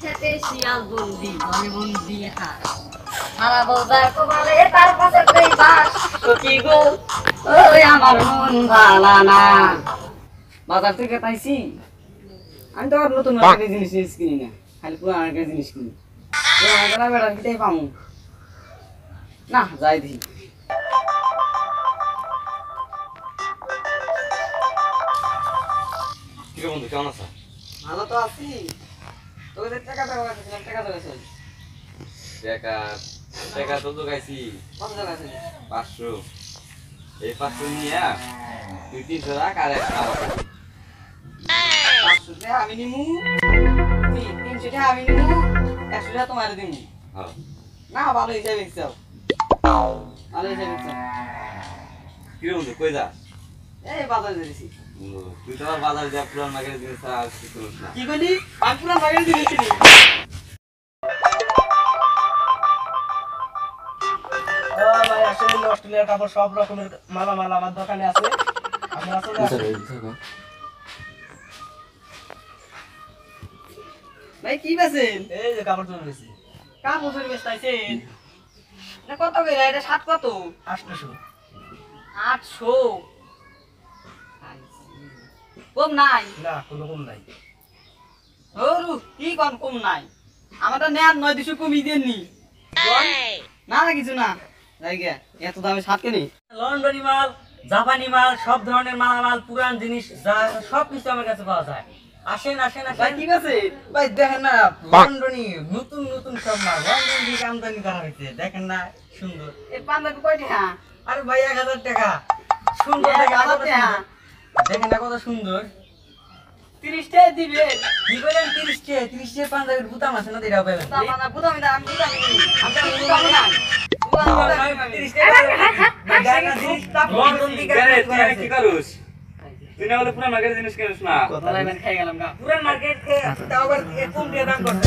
সাথে শিয়াল বন্দি মানে বন্দি হাঁস সারা বউদার কোমালে তার পাশে কই বাস সখী গো ওই আমার মন ভালা না বাজার থেকে পাইছি আমি তো আর নতুন নতুন জিনিস কিনি না খালি পুরানো একটা জিনিস কিনি পুরানো বেড়া কিটাই পামু না যাই দেখি কি বন্ধু কেমন আছো? ভালো তো আছি তোদের টাকা টাকা তো গাইছি কত টাকা আছে 500 এই 500 নিয়ে তুই 300 টাকা আর 500 টাকা আমি নিমু 300 টাকা আমি নিমু 100 টাকা তোমার দিমু হ্যাঁ না ভালো হিসাবে দিছাও ভালো হিসাবে দিছাও কি বন্ধু কই যা এই বাজারে যাইছি তুই তো আর বাজার যা পুরান মার্কেট জিনিস আর কিছু করিস না কি কইলি পাঁচপুরা বাজারে দিয়েছি ভাই আসলে অস্ট্রেলিয়ার কাপড় সব রকমের মালামাল আমার দোকানে আছে আপনারা চলে আসুন। ভাই কি বেছেন এই যে কাপড় চলে গেছি কাপড়ের বেচতাইছেন না কত কইরা এটা 7 কত 800 800 কম নাই না কোনো কম নাই ওরু কি কম নাই আমারটা নেয়ার 900 কমই দেননি না না কিছু না জায়গা এত দামে 7 কেনি লন্ডনি মাল জাপানি মাল সব ধরনের মালামাল পুরান জিনিস যা সব কিছু আমার কাছে পাওয়া যায় আসেন আসেন ভাই আসেন ঠিক আছে ভাই দেখেন না লন্ডনি নতুন নতুন সব মাল লন্ডন থেকে আমদানি করা হয়েছে দেখেন না সুন্দর এই পাঞ্জাবি কয়টি হ্যাঁ আরে ভাই 1000 টাকা সুন্দর দেখেন না কত সুন্দর। দেখেন না কত সুন্দর 30 টাকা দিবে কি করেন 30 টাকা পাঞ্জাবির বুতাম আছে না এটাও পাবেন না বুঝামি না আমি বুঝামি আমি বুঝামি না লন্ডন থেকে তুই কি করিস তুই না বলে পুরান মার্কেট জিনিস কিনিস না খাই গেলাম গা পুরান মার্কেট তাও আবার কম দিয়ে দাম করতে